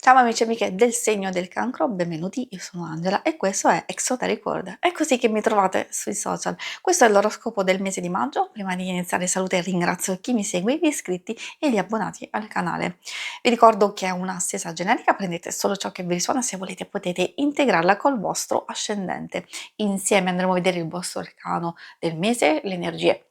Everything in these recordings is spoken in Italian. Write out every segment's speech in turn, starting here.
Ciao amici e amiche del segno del cancro, benvenuti, io sono Angela e questo è Exoteric World. È così che mi trovate sui social. Questo è l'oroscopo del mese di maggio. Prima di iniziare saluto e ringrazio chi mi segue, gli iscritti e gli abbonati al canale. Vi ricordo che è una stesa generica, prendete solo ciò che vi risuona, se volete potete integrarla col vostro ascendente. Insieme andremo a vedere il vostro arcano del mese, le energie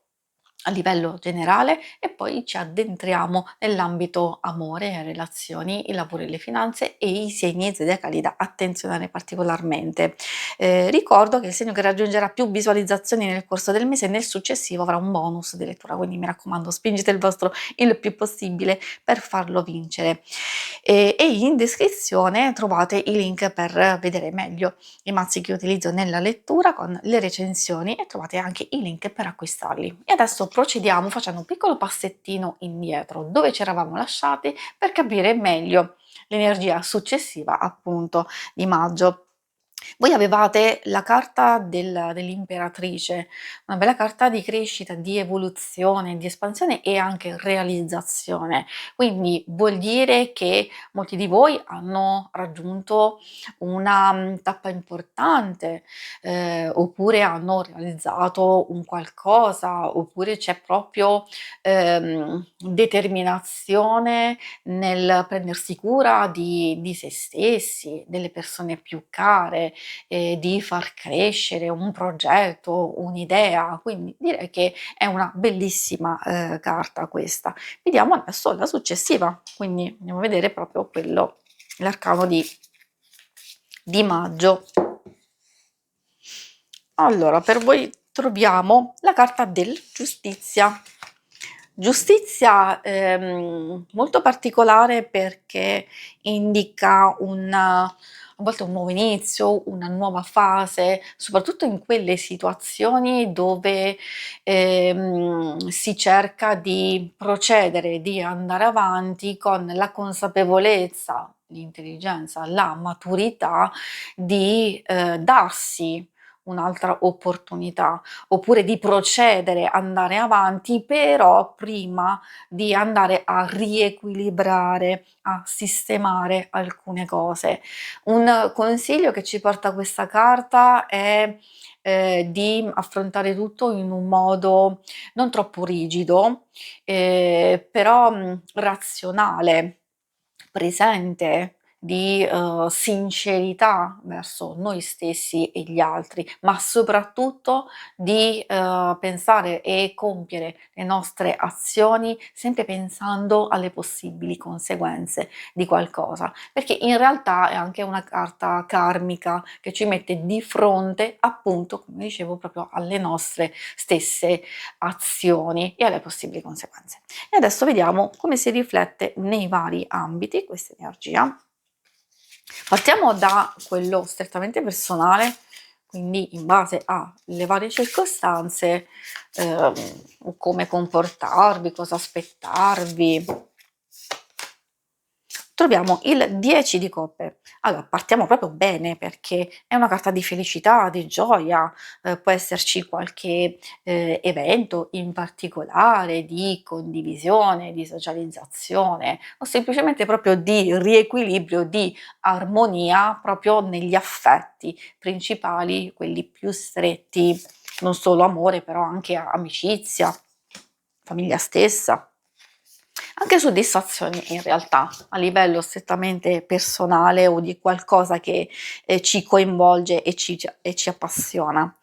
a livello generale e poi ci addentriamo nell'ambito amore, relazioni, il lavoro e le finanze e i segni zodiacali da attenzionare particolarmente. Ricordo che il segno che raggiungerà più visualizzazioni nel corso del mese e nel successivo avrà un bonus di lettura, quindi mi raccomando spingete il vostro il più possibile per farlo vincere. E in descrizione trovate i link per vedere meglio i mazzi che utilizzo nella lettura con le recensioni e trovate anche i link per acquistarli. E adesso procediamo facendo un piccolo passettino indietro dove ci eravamo lasciati per capire meglio l'energia successiva appunto di maggio. Voi avevate la carta dell'imperatrice, una bella carta di crescita, di evoluzione, di espansione e anche realizzazione. Quindi vuol dire che molti di voi hanno raggiunto una tappa importante, oppure hanno realizzato un qualcosa, oppure c'è proprio determinazione nel prendersi cura di se stessi, delle persone più care, di far crescere un progetto, un'idea, quindi direi che è una bellissima, carta questa. Vediamo adesso la successiva, quindi andiamo a vedere proprio quello l'arcano di maggio. Allora, per voi troviamo la carta del giustizia. Giustizia molto particolare perché indica a volte un nuovo inizio, una nuova fase, soprattutto in quelle situazioni dove si cerca di procedere, di andare avanti con la consapevolezza, l'intelligenza, la maturità di darsi un'altra opportunità, oppure di procedere, andare avanti, però prima di andare a riequilibrare, a sistemare alcune cose. Un consiglio che ci porta questa carta è di affrontare tutto in un modo non troppo rigido, però razionale, presente, di sincerità verso noi stessi e gli altri, ma soprattutto di pensare e compiere le nostre azioni sempre pensando alle possibili conseguenze di qualcosa, perché in realtà è anche una carta karmica che ci mette di fronte, appunto, come dicevo, proprio alle nostre stesse azioni e alle possibili conseguenze. E adesso vediamo come si riflette nei vari ambiti questa energia. Partiamo da quello strettamente personale, quindi in base alle varie circostanze, come comportarvi, cosa aspettarvi. Troviamo il 10 di coppe. Allora, partiamo proprio bene perché è una carta di felicità, di gioia, può esserci qualche evento in particolare di condivisione, di socializzazione o semplicemente proprio di riequilibrio, di armonia proprio negli affetti principali, quelli più stretti, non solo amore, però anche amicizia, famiglia stessa. Anche soddisfazioni in realtà, a livello strettamente personale o di qualcosa che ci coinvolge e ci appassiona.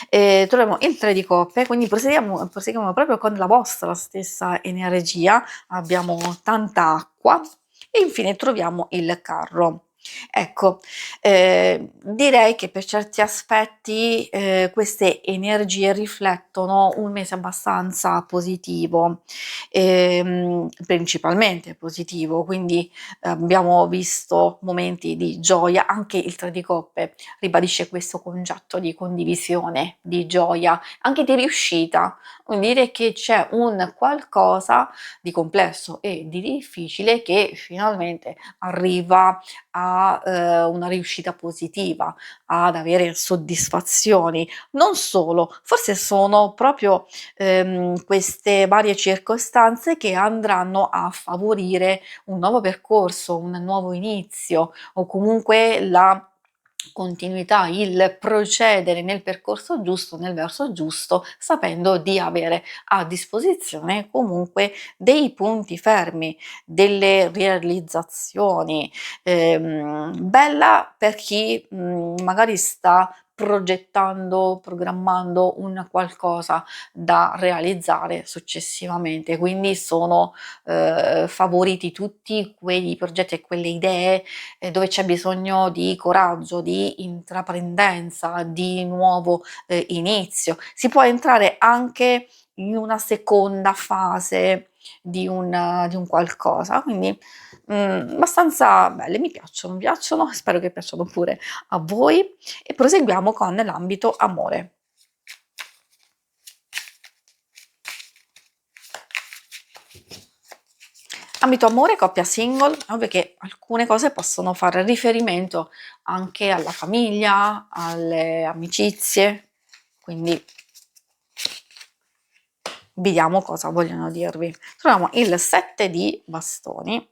Troviamo il 3 di coppe, quindi proseguiamo proprio con la vostra stessa energia, abbiamo tanta acqua e infine troviamo il carro. Ecco, direi che per certi aspetti queste energie riflettono un mese abbastanza positivo, principalmente positivo, quindi abbiamo visto momenti di gioia, anche il 3 di coppe ribadisce questo concetto di condivisione, di gioia, anche di riuscita, vuol dire che c'è un qualcosa di complesso e di difficile che finalmente arriva a una riuscita positiva, ad avere soddisfazioni. Non solo, forse sono proprio queste varie circostanze che andranno a favorire un nuovo percorso, un nuovo inizio o comunque la continuità, il procedere nel percorso giusto, nel verso giusto, sapendo di avere a disposizione comunque dei punti fermi, delle realizzazioni. Bella per chi magari sta progettando, programmando un qualcosa da realizzare successivamente, quindi sono favoriti tutti quei progetti e quelle idee dove c'è bisogno di coraggio, di intraprendenza, di nuovo inizio. Si può entrare anche in una seconda fase di un qualcosa, quindi abbastanza belle, mi piacciono, spero che piacciono pure a voi e proseguiamo con l'ambito amore. Ambito amore, coppia single, ovvio che alcune cose possono fare riferimento anche alla famiglia, alle amicizie, quindi vediamo cosa vogliono dirvi. Troviamo il 7 di bastoni,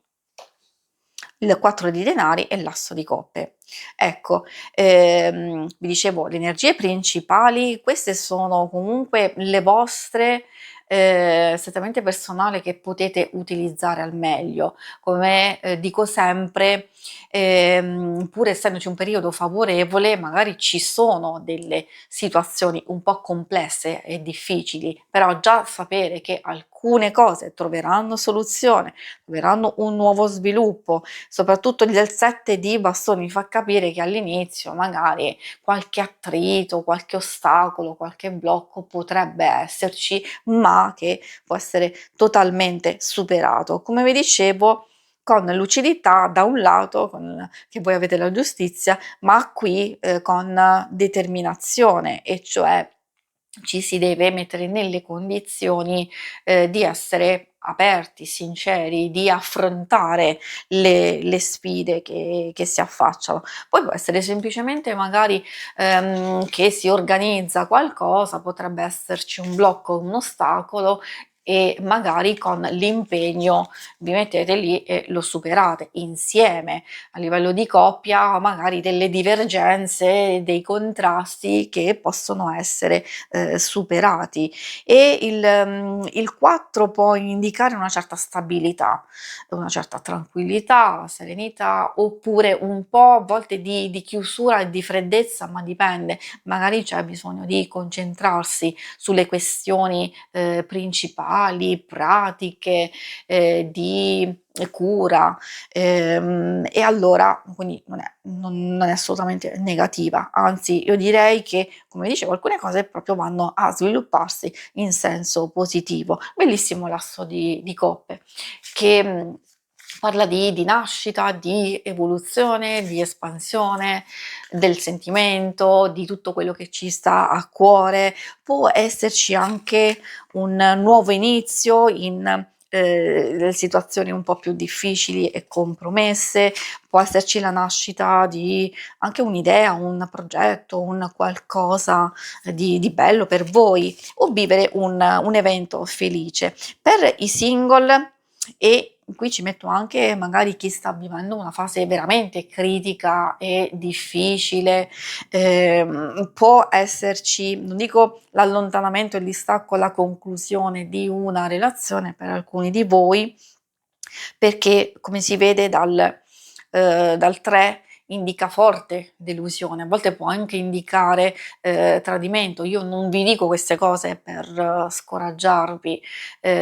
il 4 di denari e l'asso di coppe. Ecco, vi dicevo le energie principali, queste sono comunque le vostre strettamente personale che potete utilizzare al meglio. Come dico sempre, pur essendoci un periodo favorevole, magari ci sono delle situazioni un po' complesse e difficili, però già sapere che alcune cose troveranno soluzione, troveranno un nuovo sviluppo, soprattutto il 7 di bastoni fa capire che all'inizio magari qualche attrito, qualche ostacolo, qualche blocco potrebbe esserci, ma che può essere totalmente superato. Come vi dicevo, con lucidità da un lato, che voi avete la giustizia, ma qui con determinazione, e cioè ci si deve mettere nelle condizioni di essere aperti, sinceri, di affrontare le sfide che si affacciano. Poi può essere semplicemente magari che si organizza qualcosa, potrebbe esserci un blocco, un ostacolo e magari con l'impegno vi mettete lì e lo superate insieme. A livello di coppia magari delle divergenze, dei contrasti che possono essere superati e il 4 può indicare una certa stabilità, una certa tranquillità, serenità, oppure un po' a volte di chiusura e di freddezza, ma dipende, magari c'è bisogno di concentrarsi sulle questioni principali, pratiche, di cura, e allora quindi non è assolutamente negativa, anzi io direi che, come dicevo, alcune cose proprio vanno a svilupparsi in senso positivo. Bellissimo l'asso di coppe che parla di nascita, di evoluzione, di espansione del sentimento, di tutto quello che ci sta a cuore. Può esserci anche un nuovo inizio in situazioni un po' più difficili e compromesse, può esserci la nascita di anche un'idea, un progetto, un qualcosa di bello per voi o vivere un evento felice. Per i single, e qui ci metto anche magari chi sta vivendo una fase veramente critica e difficile, può esserci, non dico l'allontanamento, il distacco, la conclusione di una relazione per alcuni di voi, perché come si vede dal 3 indica forte delusione, a volte può anche indicare tradimento. Io non vi dico queste cose per scoraggiarvi,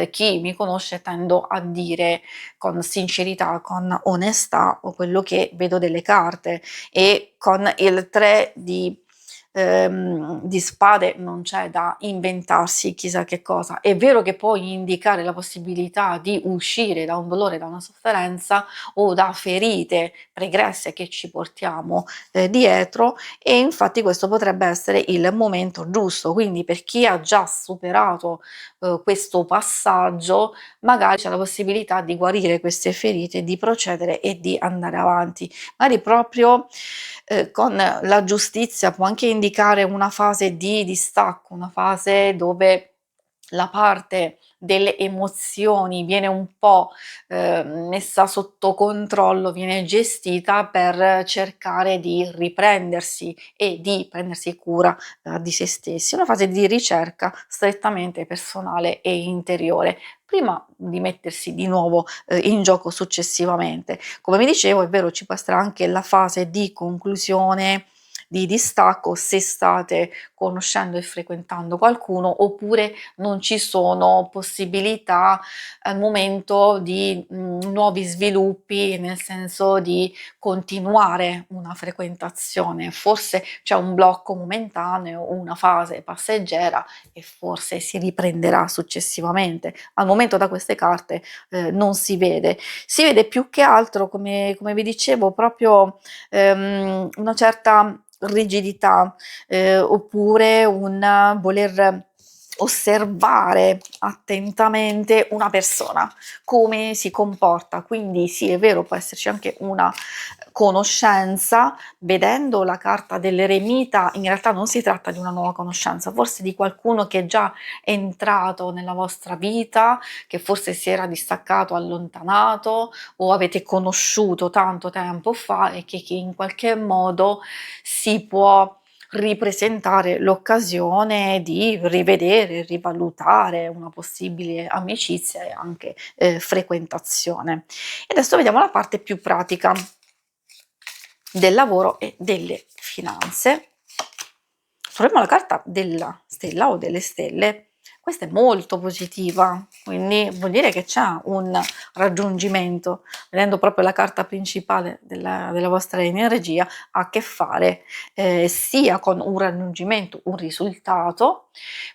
chi mi conosce tendo a dire con sincerità, con onestà quello che vedo delle carte, e con il 3 di spade non c'è da inventarsi chissà che cosa. È vero che può indicare la possibilità di uscire da un dolore, da una sofferenza o da ferite pregresse che ci portiamo dietro, e infatti questo potrebbe essere il momento giusto. Quindi per chi ha già superato questo passaggio, magari c'è la possibilità di guarire queste ferite, di procedere e di andare avanti. Magari proprio con la giustizia può anche indicare una fase di distacco, una fase dove la parte delle emozioni viene un po' messa sotto controllo, viene gestita per cercare di riprendersi e di prendersi cura di se stessi, una fase di ricerca strettamente personale e interiore, prima di mettersi di nuovo in gioco successivamente. Come vi dicevo, è vero, ci può essere anche la fase di conclusione, di distacco, se state conoscendo e frequentando qualcuno, oppure non ci sono possibilità al momento di nuovi sviluppi, nel senso di continuare una frequentazione. Forse c'è un blocco momentaneo, una fase passeggera e forse si riprenderà successivamente. Al momento da queste carte non si vede più che altro, come vi dicevo, proprio una certa rigidità, oppure un voler osservare attentamente una persona, come si comporta. Quindi sì, è vero, può esserci anche una conoscenza. Vedendo la carta dell'eremita, in realtà non si tratta di una nuova conoscenza, forse di qualcuno che è già entrato nella vostra vita, che forse si era distaccato, allontanato, o avete conosciuto tanto tempo fa e che in qualche modo si può ripresentare l'occasione di rivedere, rivalutare una possibile amicizia e anche frequentazione. E adesso vediamo la parte più pratica del lavoro e delle finanze. Troviamo la carta della stella o delle stelle. Questa è molto positiva, quindi vuol dire che c'è un raggiungimento, vedendo proprio la carta principale della vostra energia, ha a che fare sia con un raggiungimento, un risultato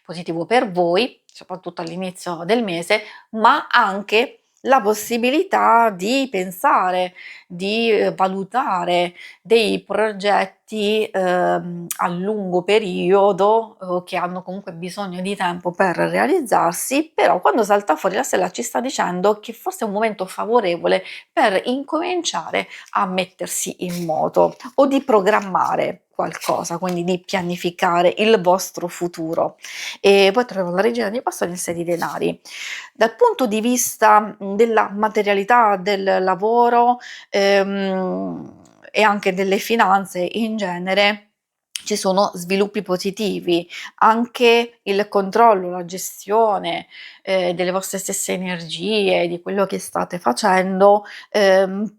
positivo per voi, soprattutto all'inizio del mese, ma anche la possibilità di pensare, di valutare dei progetti a lungo periodo che hanno comunque bisogno di tempo per realizzarsi, però quando salta fuori la stella ci sta dicendo che forse è un momento favorevole per incominciare a mettersi in moto o di programmare qualcosa, quindi di pianificare il vostro futuro. E poi troviamo la regina di bastoni e il 6 di denari. Dal punto di vista della materialità del lavoro, e anche delle finanze in genere, ci sono sviluppi positivi, anche il controllo, la gestione delle vostre stesse energie, di quello che state facendo,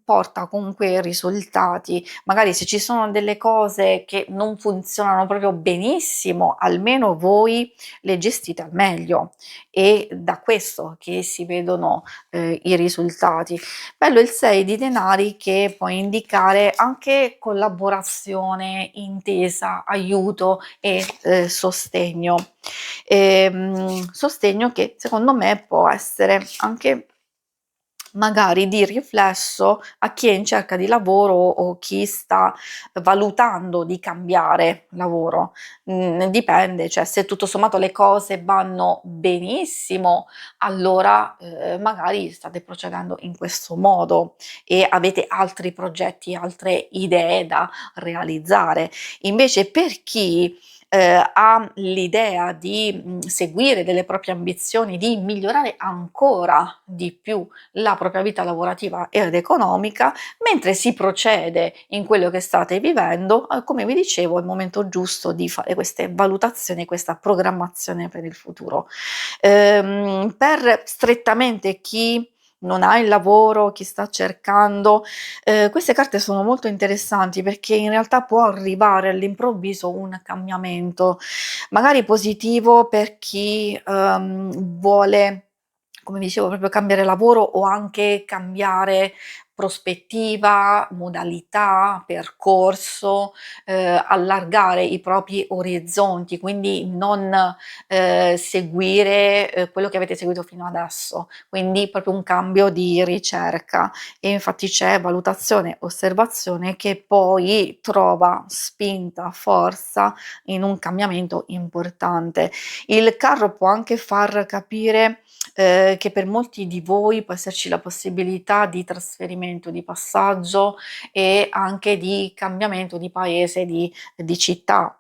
porta comunque risultati. Magari se ci sono delle cose che non funzionano proprio benissimo, almeno voi le gestite al meglio, e da questo che si vedono i risultati. Bello il 6 di denari, che può indicare anche collaborazione, intesa, aiuto e sostegno. Sostegno che secondo me può essere anche magari di riflesso a chi è in cerca di lavoro o chi sta valutando di cambiare lavoro. Dipende, cioè se tutto sommato le cose vanno benissimo, allora magari state procedendo in questo modo e avete altri progetti, altre idee da realizzare. Invece per chi ha l'idea di seguire delle proprie ambizioni, di migliorare ancora di più la propria vita lavorativa ed economica, mentre si procede in quello che state vivendo, come vi dicevo, è il momento giusto di fare queste valutazioni, questa programmazione per il futuro. Per strettamente chi non ha il lavoro, chi sta cercando, queste carte sono molto interessanti, perché in realtà può arrivare all'improvviso un cambiamento, magari positivo per chi vuole, come dicevo, proprio cambiare lavoro o anche cambiare prospettiva, modalità, percorso, allargare i propri orizzonti, quindi non seguire quello che avete seguito fino adesso, quindi proprio un cambio di ricerca. E infatti c'è valutazione, osservazione che poi trova spinta, forza in un cambiamento importante. Il carro può anche far capire che per molti di voi può esserci la possibilità di trasferimento, di passaggio e anche di cambiamento di paese, di città.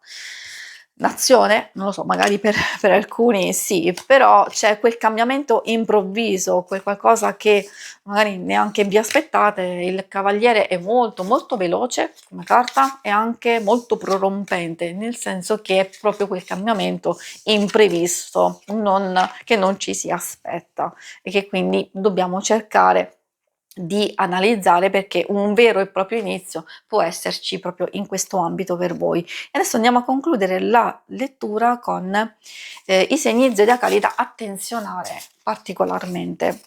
Nazione? Non lo so, magari per alcuni sì, però c'è quel cambiamento improvviso, quel qualcosa che magari neanche vi aspettate. Il cavaliere è molto molto veloce come carta e anche molto prorompente, nel senso che è proprio quel cambiamento imprevisto, che non ci si aspetta e che quindi dobbiamo cercare di analizzare, perché un vero e proprio inizio può esserci proprio in questo ambito per voi. E adesso andiamo a concludere la lettura con i segni zodiacali da attenzionare particolarmente.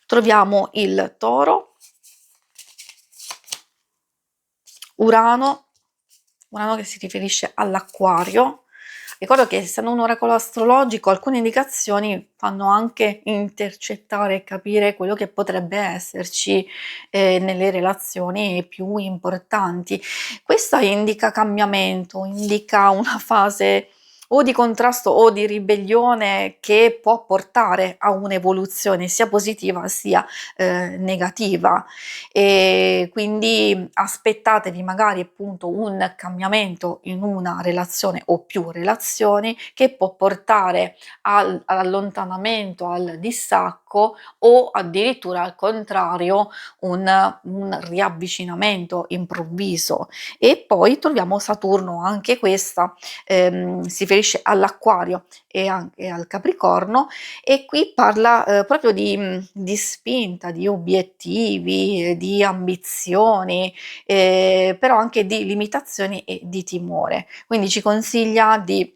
Troviamo il Toro, Urano, Urano che si riferisce all'Acquario. Ricordo che essendo un oracolo astrologico alcune indicazioni fanno anche intercettare e capire quello che potrebbe esserci nelle relazioni più importanti. Questa indica cambiamento, indica una fase o di contrasto o di ribellione che può portare a un'evoluzione sia positiva sia negativa, e quindi aspettatevi magari appunto un cambiamento in una relazione o più relazioni che può portare all'allontanamento, al distacco o addirittura al contrario un riavvicinamento improvviso. E poi troviamo Saturno, anche questa si riferisce all'Acquario e anche al Capricorno, e qui parla proprio di spinta, di obiettivi, di ambizioni, però anche di limitazioni e di timore. Quindi ci consiglia di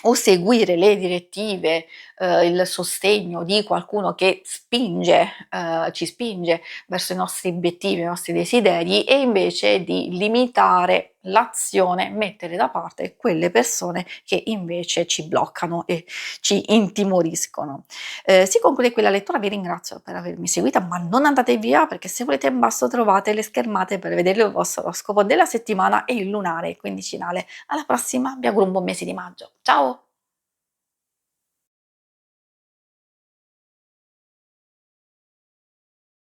o seguire le direttive, il sostegno di qualcuno che ci spinge verso i nostri obiettivi, i nostri desideri, e invece di limitare l'azione, mettere da parte quelle persone che invece ci bloccano e ci intimoriscono. Si conclude qui la lettura, vi ringrazio per avermi seguita, ma non andate via, perché se volete in basso trovate le schermate per vedere il vostro oroscopo della settimana e il lunare quindicinale. Alla prossima, vi auguro un buon mese di maggio. Ciao!